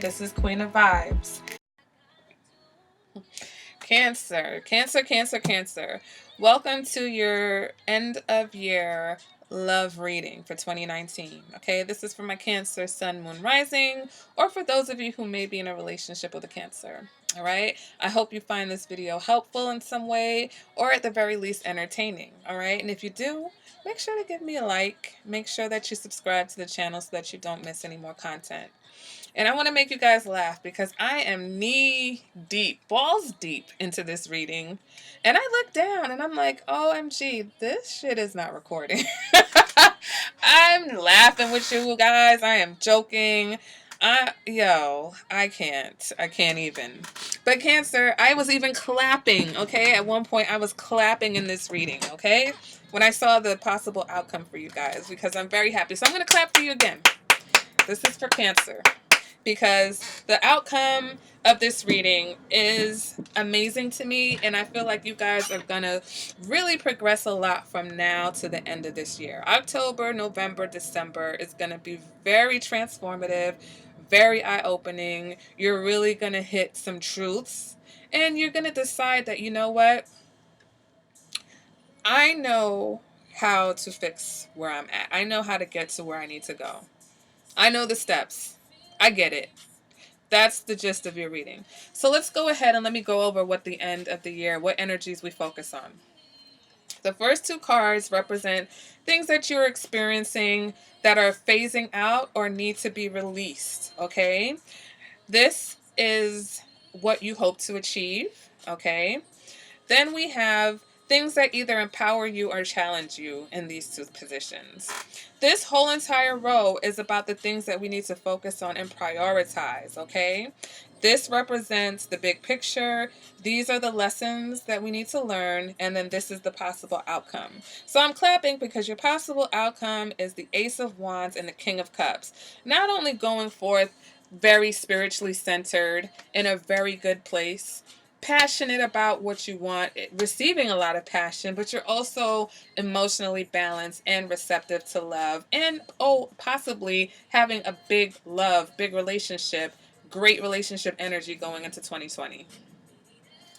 This is Queen of Vibes. Cancer, Cancer, Cancer, Cancer. Welcome to your end of year love reading for 2019. Okay, this is for my Cancer, Sun, Moon, Rising, or for those of you who may be in a relationship with a Cancer. All right, I hope you find this video helpful in some way, or at the very least entertaining. All right, and if you do, make sure to give me a like. Make sure that you subscribe to the channel so that you don't miss any more content. And I want to make you guys laugh because I am knee deep, balls deep into this reading. And I look down and I'm like, OMG, this shit is not recording. I'm laughing with you guys. I am joking. I can't even. But Cancer, I was even clapping, okay? At one point I was clapping in this reading, okay? When I saw the possible outcome for you guys, because I'm very happy. So I'm going to clap for you again. This is for Cancer, because the outcome of this reading is amazing to me, and I feel like you guys are gonna really progress a lot from now to the end of this year. October, November, December is gonna be very transformative, very eye-opening. You're really gonna hit some truths, and you're gonna decide that, you know what, I know how to fix where I'm at. I know how to get to where I need to go. I know the steps. I get it. That's the gist of your reading. So let's go ahead and let me go over what the end of the year, what energies we focus on. The first two cards represent things that you're experiencing that are phasing out or need to be released, okay? This is what you hope to achieve, okay? Then we have things that either empower you or challenge you in these two positions. This whole entire row is about the things that we need to focus on and prioritize, okay? This represents the big picture. These are the lessons that we need to learn, and then this is the possible outcome. So I'm clapping because your possible outcome is the Ace of Wands and the King of Cups. Not only going forth very spiritually centered, in a very good place, passionate about what you want, receiving a lot of passion, but you're also emotionally balanced and receptive to love, and possibly having a big love, big relationship, great relationship energy going into 2020.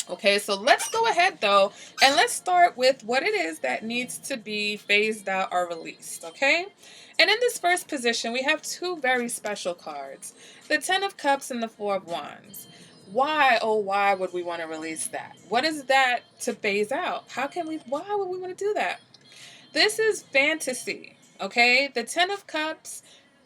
Okay, so let's go ahead though, and let's start with what it is that needs to be phased out or released, okay? And in this first position, we have two very special cards, the Ten of Cups and the Four of Wands. Why, oh, why would we want to release that? What is that to phase out? Why would we want to do that? This is fantasy, okay? The Ten of Cups,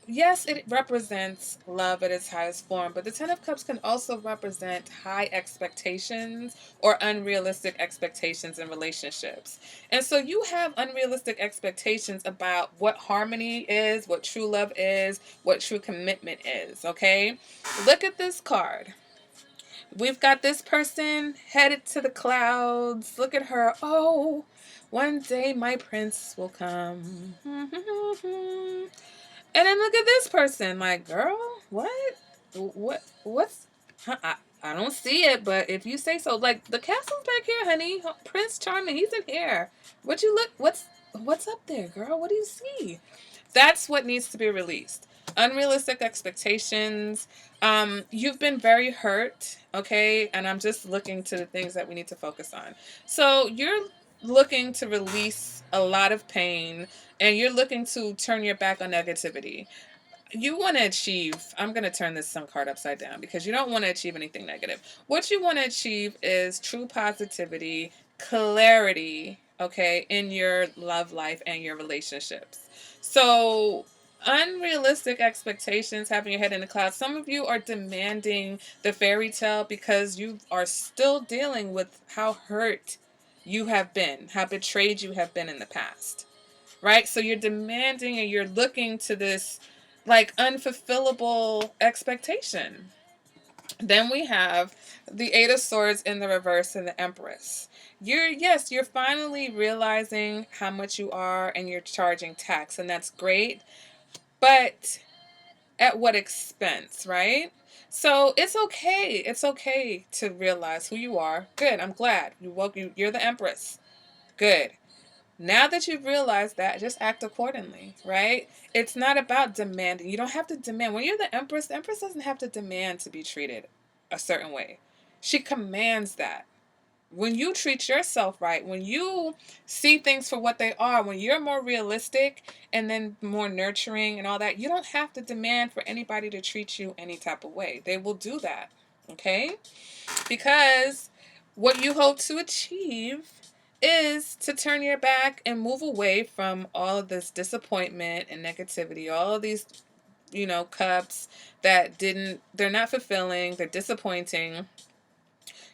yes, it represents love at its highest form, but the Ten of Cups can also represent high expectations or unrealistic expectations in relationships. And so you have unrealistic expectations about what harmony is, what true love is, what true commitment is, okay? Look at this card. We've got this person headed to the clouds. Look at her. Oh, one day my prince will come. And then look at this person. Like, girl, what? What's... I don't see it, but if you say so. Like, the castle's back here, honey. Prince Charming, he's in here. What you look... What's up there, girl? What do you see? That's what needs to be released. Unrealistic expectations. You've been very hurt, okay? And I'm just looking to the things that we need to focus on. So you're looking to release a lot of pain, and you're looking to turn your back on negativity. You want to achieve, I'm going to turn this sun card upside down because you don't want to achieve anything negative. What you want to achieve is true positivity, clarity, okay, in your love life and your relationships. So unrealistic expectations, having your head in the clouds. Some of you are demanding the fairy tale because you are still dealing with how hurt you have been, how betrayed you have been in the past, right? So you're demanding and you're looking to this like unfulfillable expectation. Then we have the Eight of Swords in the reverse and the Empress. You're finally realizing how much you are and you're charging tax, and that's great. But at what expense, right? So it's okay. It's okay to realize who you are. Good. I'm glad. You're the Empress. Good. Now that you've realized that, just act accordingly, right? It's not about demanding. You don't have to demand. When you're the Empress doesn't have to demand to be treated a certain way. She commands that. When you treat yourself right, when you see things for what they are, when you're more realistic and then more nurturing and all that, you don't have to demand for anybody to treat you any type of way. They will do that, okay? Because what you hope to achieve is to turn your back and move away from all of this disappointment and negativity, all of these, cups that they're not fulfilling, they're disappointing.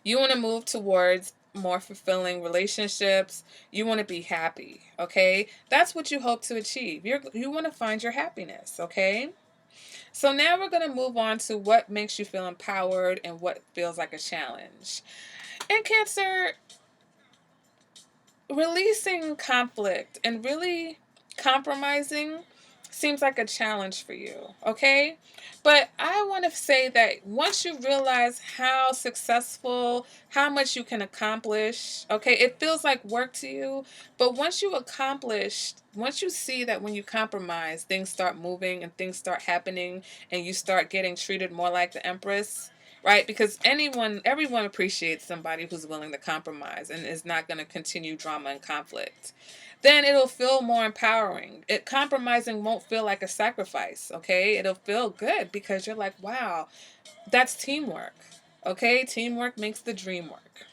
You want to move towards more fulfilling relationships. You want to be happy, okay? That's what you hope to achieve. You want to find your happiness, okay? So now we're going to move on to what makes you feel empowered and what feels like a challenge. In Cancer, releasing conflict and really compromising seems like a challenge for you, okay? But I want to say that once you realize how successful, how much you can accomplish, okay, it feels like work to you. But once you see that when you compromise, things start moving and things start happening and you start getting treated more like the Empress, right? Because everyone appreciates somebody who's willing to compromise and is not going to continue drama and conflict. Then it'll feel more empowering. Compromising won't feel like a sacrifice, okay? It'll feel good because you're like, wow, that's teamwork, okay? Teamwork makes the dream work.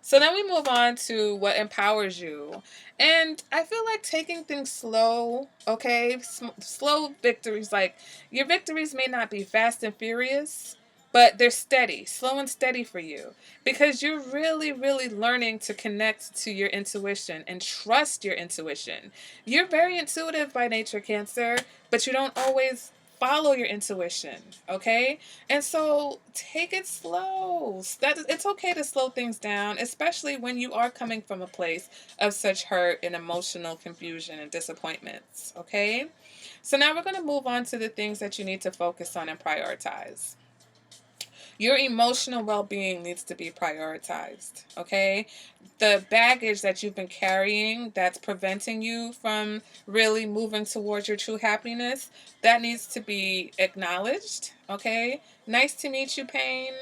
So then we move on to what empowers you. And I feel like taking things slow, okay? Slow victories. Like, your victories may not be fast and furious, but they're steady, slow and steady for you. Because you're really, really learning to connect to your intuition and trust your intuition. You're very intuitive by nature, Cancer, but you don't always follow your intuition, okay? And so take it slow. It's okay to slow things down, especially when you are coming from a place of such hurt and emotional confusion and disappointments, okay? So now we're going to move on to the things that you need to focus on and prioritize. Your emotional well-being needs to be prioritized, okay? The baggage that you've been carrying that's preventing you from really moving towards your true happiness, that needs to be acknowledged, okay? Nice to meet you, pain.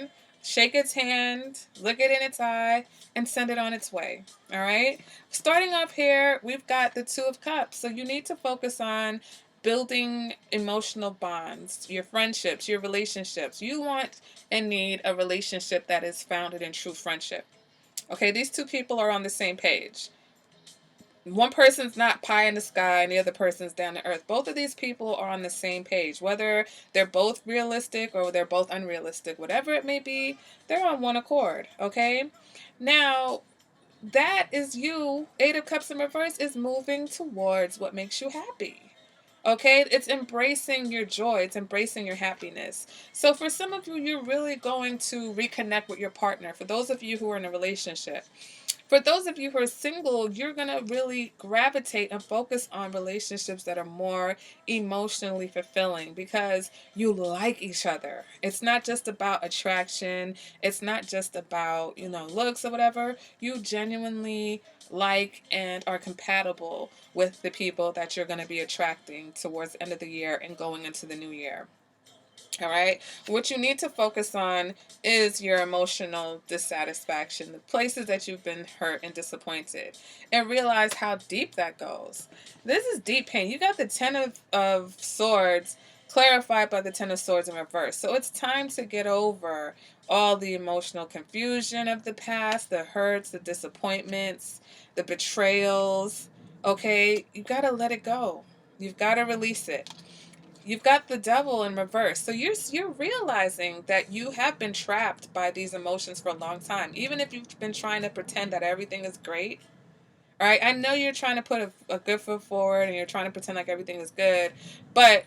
Shake its hand, look it in its eye, and send it on its way, all right? Starting off here, we've got the Two of Cups, so you need to focus on building emotional bonds, your friendships, your relationships. You want and need a relationship that is founded in true friendship. Okay, these two people are on the same page. One person's not pie in the sky and the other person's down to earth. Both of these people are on the same page. Whether they're both realistic or they're both unrealistic, whatever it may be, they're on one accord, okay? Now, that is you. Eight of Cups in reverse is moving towards what makes you happy. Okay, it's embracing your joy, it's embracing your happiness. So for some of you, you're really going to reconnect with your partner. For those of you who are in a relationship, for those of you who are single, you're going to really gravitate and focus on relationships that are more emotionally fulfilling because you like each other. It's not just about attraction. It's not just about, looks or whatever. You genuinely like and are compatible with the people that you're going to be attracting towards the end of the year and going into the new year. All right. What you need to focus on is your emotional dissatisfaction, the places that you've been hurt and disappointed, and realize how deep that goes. This is deep pain. You got the Ten of Swords clarified by the Ten of Swords in reverse. So it's time to get over all the emotional confusion of the past, the hurts, the disappointments, the betrayals. Okay. You got to let it go. You've got to release it. You've got the Devil in reverse. So you're realizing that you have been trapped by these emotions for a long time. Even if you've been trying to pretend that everything is great. All right, I know you're trying to put a good foot forward and you're trying to pretend like everything is good, but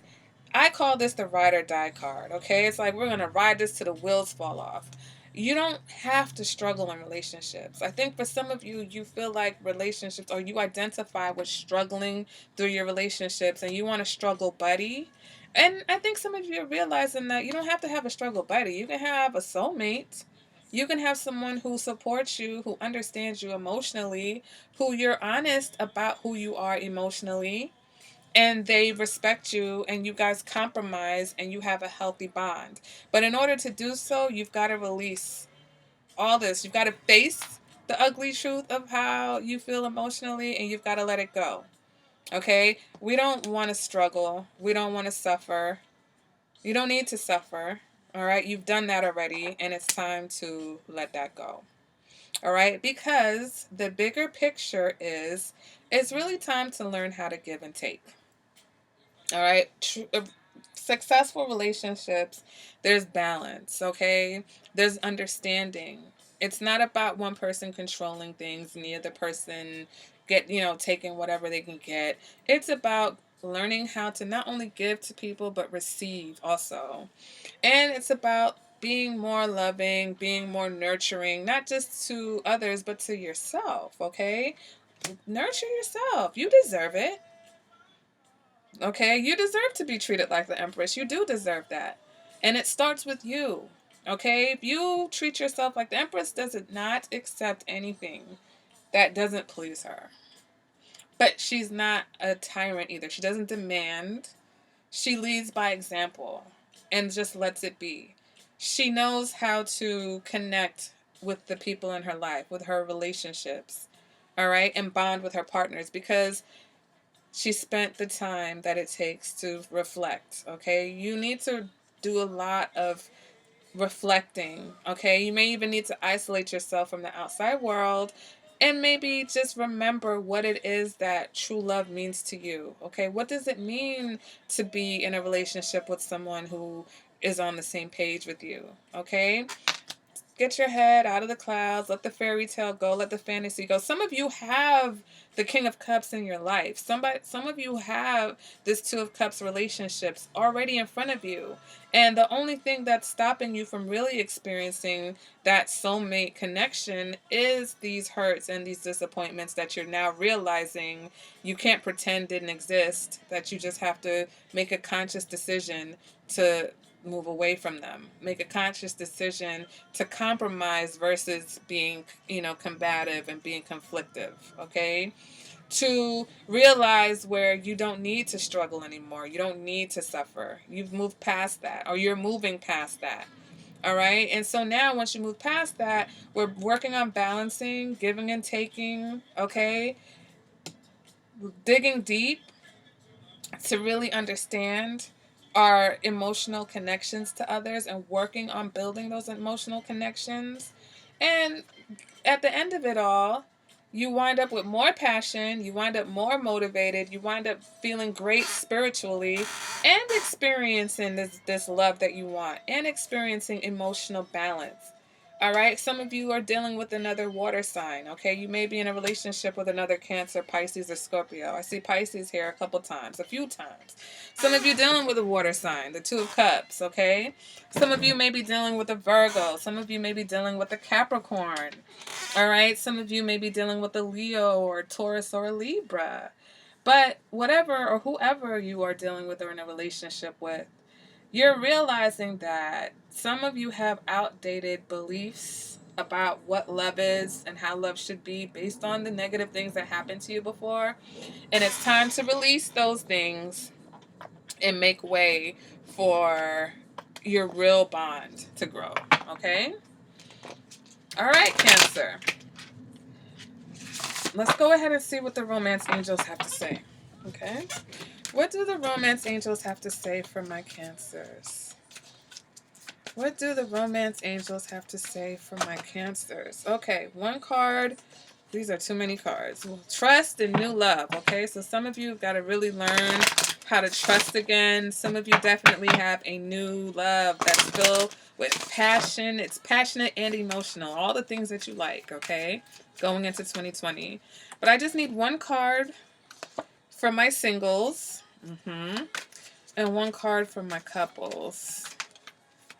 I call this the ride or die card, okay? It's like we're going to ride this till the wheels fall off. You don't have to struggle in relationships. I think for some of you, you feel like relationships, or you identify with struggling through your relationships and you want a struggle buddy. And I think some of you are realizing that you don't have to have a struggle buddy. You can have a soulmate. You can have someone who supports you, who understands you emotionally, who you're honest about who you are emotionally, and they respect you, and you guys compromise and you have a healthy bond. But in order to do so, you've got to release all this. You've got to face the ugly truth of how you feel emotionally, and you've got to let it go. Okay? We don't want to struggle. We don't want to suffer. You don't need to suffer. All right? You've done that already, and it's time to let that go. All right? Because the bigger picture is it's really time to learn how to give and take. All right? Successful relationships, there's balance, okay? There's understanding. It's not about one person controlling things and the other person taking whatever they can get. It's about learning how to not only give to people but receive also. And it's about being more loving, being more nurturing, not just to others but to yourself, okay? Nurture yourself. You deserve it. Okay, you deserve to be treated like the Empress. You do deserve that. And it starts with you. Okay, if you treat yourself like the Empress does not accept anything that doesn't please her. But she's not a tyrant either. She doesn't demand. She leads by example and just lets it be. She knows how to connect with the people in her life, with her relationships, all right, and bond with her partners because she spent the time that it takes to reflect, okay? You need to do a lot of reflecting, okay? You may even need to isolate yourself from the outside world and maybe just remember what it is that true love means to you, okay? What does it mean to be in a relationship with someone who is on the same page with you, okay? Get your head out of the clouds. Let the fairy tale go. Let the fantasy go. Some of you have the King of Cups in your life. Some of you have this Two of Cups relationships already in front of you. And the only thing that's stopping you from really experiencing that soulmate connection is these hurts and these disappointments that you're now realizing you can't pretend didn't exist, that you just have to make a conscious decision to move away from them. Make a conscious decision to compromise versus being, combative and being conflictive, okay? To realize where you don't need to struggle anymore. You don't need to suffer. You've moved past that, or you're moving past that. All right. And so now, once you move past that, we're working on balancing, giving and taking, okay? Digging deep to really understand our emotional connections to others and working on building those emotional connections. And at the end of it all, you wind up with more passion, you wind up more motivated, you wind up feeling great spiritually and experiencing this love that you want and experiencing emotional balance. All right, some of you are dealing with another water sign, okay? You may be in a relationship with another Cancer, Pisces, or Scorpio. I see Pisces here a few times. Some of you dealing with a water sign, the Two of Cups, okay? Some of you may be dealing with a Virgo. Some of you may be dealing with a Capricorn. All right, some of you may be dealing with a Leo or a Taurus or a Libra. But whatever or whoever you are dealing with or in a relationship with, you're realizing that some of you have outdated beliefs about what love is and how love should be based on the negative things that happened to you before. And it's time to release those things and make way for your real bond to grow. Okay? All right, Cancer. Let's go ahead and see what the romance angels have to say. Okay? What do the romance angels have to say for my Cancers? What do the romance angels have to say for my Cancers? Okay, one card. These are too many cards. Trust and new love. Okay, so some of you have got to really learn how to trust again. Some of you definitely have a new love that's filled with passion. It's passionate and emotional. All the things that you like, okay, going into 2020. But I just need one card for my singles. And one card for my couples.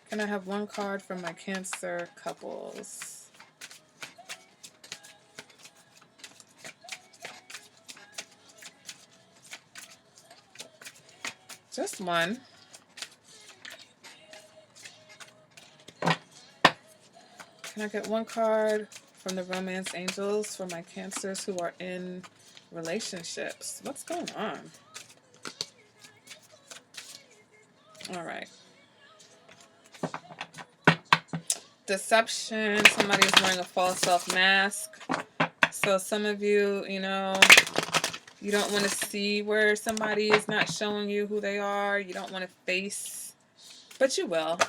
Can I have one card for my Cancer couples? Just one. Can I get one card from the Romance Angels for my Cancers who are in relationships? What's going on? All right. Deception. Somebody's wearing a false self mask. So some of you, you know, you don't want to see where somebody is not showing you who they are. You don't want to face, but you will.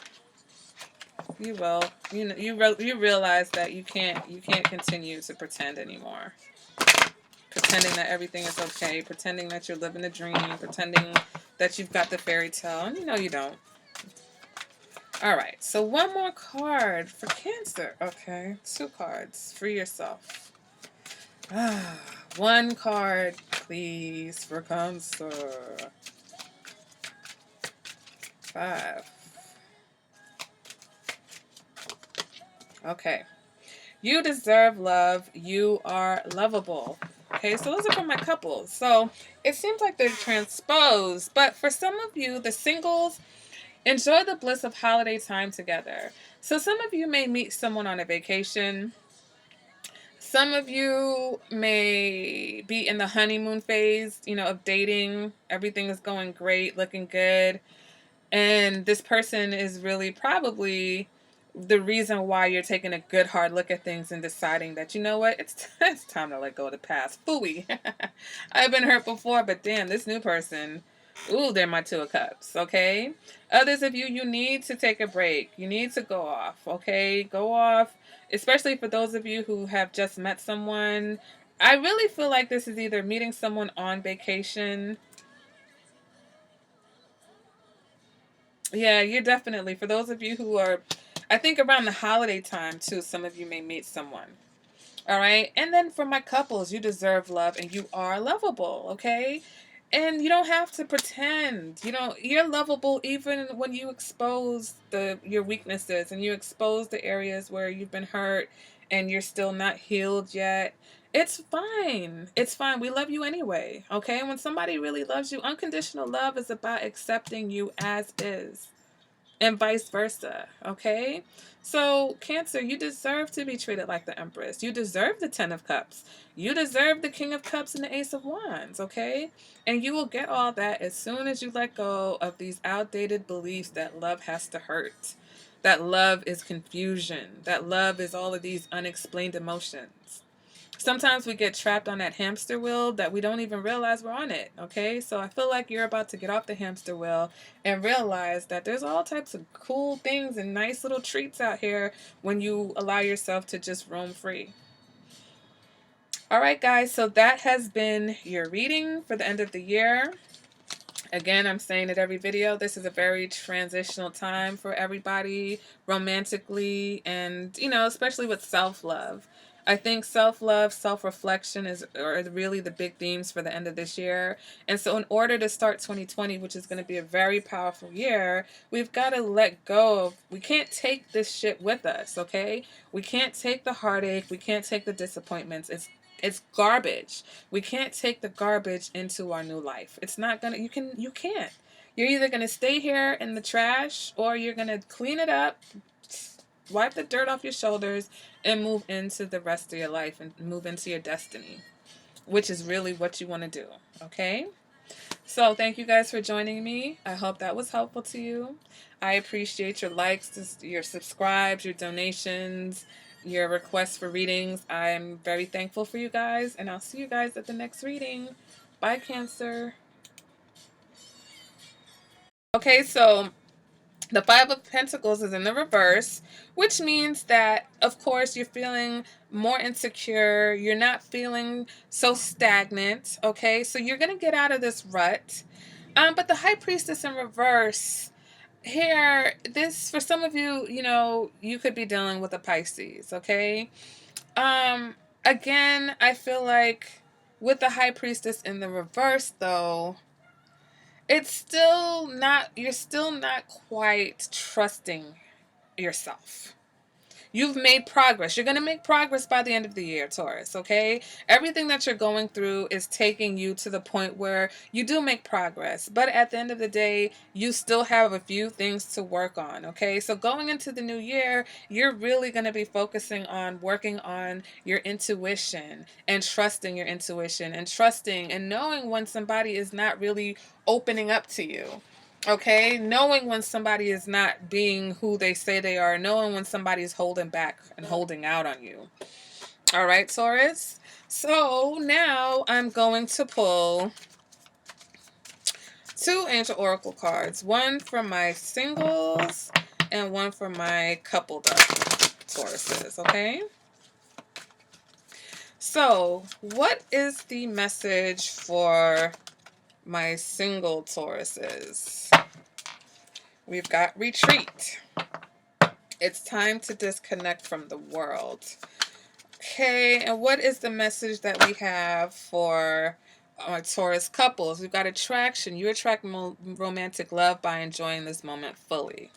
You will. You know, you realize that you can't continue to pretend anymore. Pretending that everything is okay, pretending that you're living the dream, pretending that you've got the fairy tale, and you know you don't. All right, so one more card for Cancer. Okay, 2 cards. Free yourself. One card, please, for Cancer. 5. Okay. You deserve love. You are lovable. Okay, so those are for my couples. So it seems like they're transposed, but for some of you, the singles, enjoy the bliss of holiday time together. So some of you may meet someone on a vacation. Some of you may be in the honeymoon phase, you know, of dating. Everything is going great, looking good. And this person is really probably the reason why you're taking a good hard look at things and deciding that, you know what, it's time to let go of the past. Phooey. I've been hurt before, but damn, this new person, ooh, they're my 2 of Cups, okay? Others of you, you need to take a break. You need to go off, okay? Go off, especially for those of you who have just met someone. I really feel like this is either meeting someone on vacation. Yeah, you're definitely, for those of you who are, I think around the holiday time too, some of you may meet someone. All right. And then for my couples, you deserve love and you are lovable. Okay. And you don't have to pretend. You know, you're lovable even when you expose your weaknesses and you expose the areas where you've been hurt and you're still not healed yet. It's fine. It's fine. We love you anyway. Okay. When somebody really loves you, unconditional love is about accepting you as is and vice versa, okay? So, Cancer, you deserve to be treated like the Empress. You deserve the 10 of Cups. You deserve the King of Cups and the Ace of Wands, okay? And you will get all that as soon as you let go of these outdated beliefs that love has to hurt, that love is confusion, that love is all of these unexplained emotions. Sometimes we get trapped on that hamster wheel that we don't even realize we're on it, okay? So I feel like you're about to get off the hamster wheel and realize that there's all types of cool things and nice little treats out here when you allow yourself to just roam free. All right, guys, so that has been your reading for the end of the year. Again, I'm saying it every video, this is a very transitional time for everybody romantically and, you know, especially with self-love. I think self-love, self-reflection are really the big themes for the end of this year. And so in order to start 2020, which is going to be a very powerful year, we've got to let go of, we can't take this shit with us, okay? We can't take the heartache, we can't take the disappointments. It's garbage. We can't take the garbage into our new life. It's not gonna, you can't. You're either gonna stay here in the trash or you're gonna clean it up, wipe the dirt off your shoulders, and move into the rest of your life and move into your destiny, which is really what you want to do. Okay? So thank you guys for joining me. I hope that was helpful to you. I appreciate your likes, your subscribes, your donations, your requests for readings. I'm very thankful for you guys, and I'll see you guys at the next reading. Bye, Cancer. Okay, so the 5 of Pentacles is in the reverse, which means that, of course, you're feeling more insecure. You're not feeling so stagnant, okay? So you're going to get out of this rut. But the High Priestess in reverse, here, this, for some of you, you know, you could be dealing with a Pisces, okay? Again, I feel like with the High Priestess in the reverse, though, it's still not, you're still not quite trusting yourself. You've made progress. You're going to make progress by the end of the year, Taurus, okay? Everything that you're going through is taking you to the point where you do make progress. But at the end of the day, you still have a few things to work on, okay? So going into the new year, you're really going to be focusing on working on your intuition and trusting your intuition and trusting and knowing when somebody is not really opening up to you. Okay, knowing when somebody is not being who they say they are, knowing when somebody is holding back and holding out on you. All right, Taurus. So now I'm going to pull 2 Angel Oracle cards, one for my singles and one for my coupled up Tauruses, okay? So, what is the message for my single Tauruses? We've got retreat. It's time to disconnect from the world. Okay, and what is the message that we have for our Taurus couples? We've got attraction. You attract romantic love by enjoying this moment fully.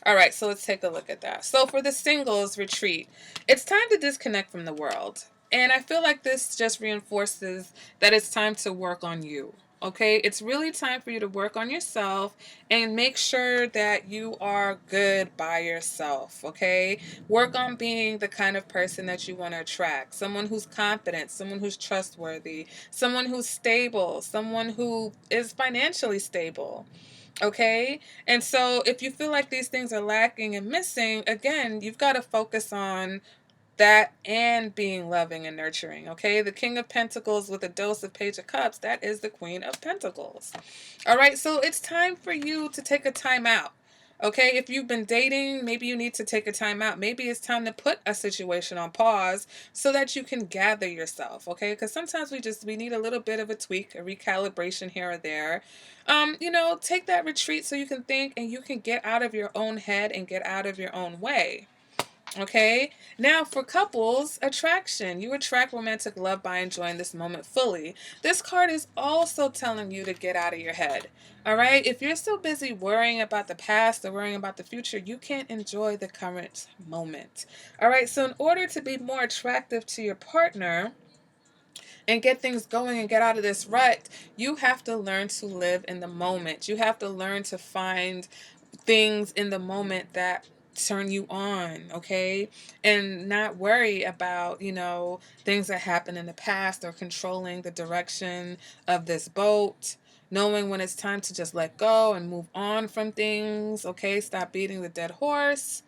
All right, so let's take a look at that. So for the singles retreat, it's time to disconnect from the world. And I feel like this just reinforces that it's time to work on you. Okay, it's really time for you to work on yourself and make sure that you are good by yourself. Okay, work on being the kind of person that you want to attract, someone who's confident, someone who's trustworthy, someone who's stable, someone who is financially stable. Okay, and so if you feel like these things are lacking and missing, again, you've got to focus on that and being loving and nurturing. Okay, the King of Pentacles with a dose of Page of Cups, that is the Queen of Pentacles. All right, so it's time for you to take a time out. Okay, if you've been dating, maybe you need to take a time out. Maybe it's time to put a situation on pause so that you can gather yourself. Okay, because sometimes we need a little bit of a tweak, a recalibration here or there. Take that retreat so you can think and you can get out of your own head and get out of your own way. Okay, now for couples, attraction. You attract romantic love by enjoying this moment fully. This card is also telling you to get out of your head. All right, if you're so busy worrying about the past or worrying about the future, you can't enjoy the current moment. All right, so in order to be more attractive to your partner and get things going and get out of this rut, you have to learn to live in the moment. You have to learn to find things in the moment that turn you on, okay? And not worry about, things that happened in the past or controlling the direction of this boat. Knowing when it's time to just let go and move on from things, okay? Stop beating the dead horse.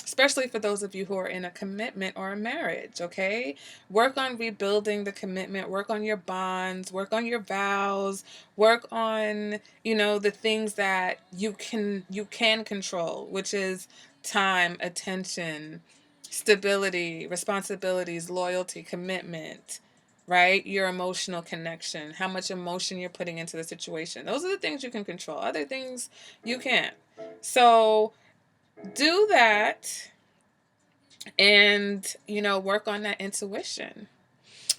Especially for those of you who are in a commitment or a marriage, okay? Work on rebuilding the commitment, work on your bonds, work on your vows, work on, the things that you can control, which is time, attention, stability, responsibilities, loyalty, commitment, right? Your emotional connection, how much emotion you're putting into the situation. Those are the things you can control. Other things you can't. So, do that and work on that intuition.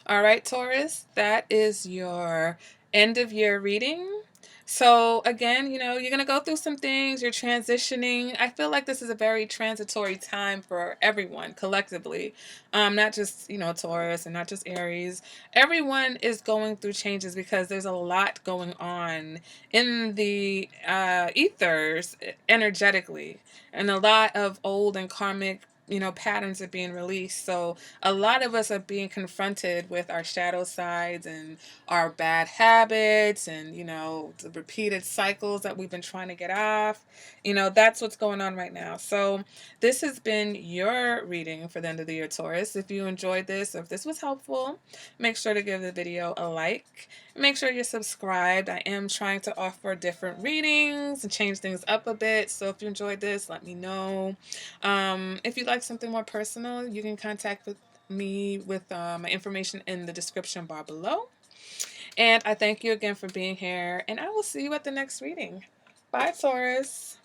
All right, Taurus, that is your end of year reading. So again, you're going to go through some things, you're transitioning. I feel like this is a very transitory time for everyone collectively. Not just, Taurus and not just Aries. Everyone is going through changes because there's a lot going on in the ethers energetically, and a lot of old and karmic patterns are being released. So a lot of us are being confronted with our shadow sides and our bad habits and, the repeated cycles that we've been trying to get off. That's what's going on right now. So this has been your reading for the end of the year, Taurus. If you enjoyed this or if this was helpful, make sure to give the video a like. Make sure you're subscribed. I am trying to offer different readings and change things up a bit. So if you enjoyed this, let me know. If you'd like something more personal, you can contact me with my information in the description bar below. And I thank you again for being here, and I will see you at the next reading. Bye, Taurus.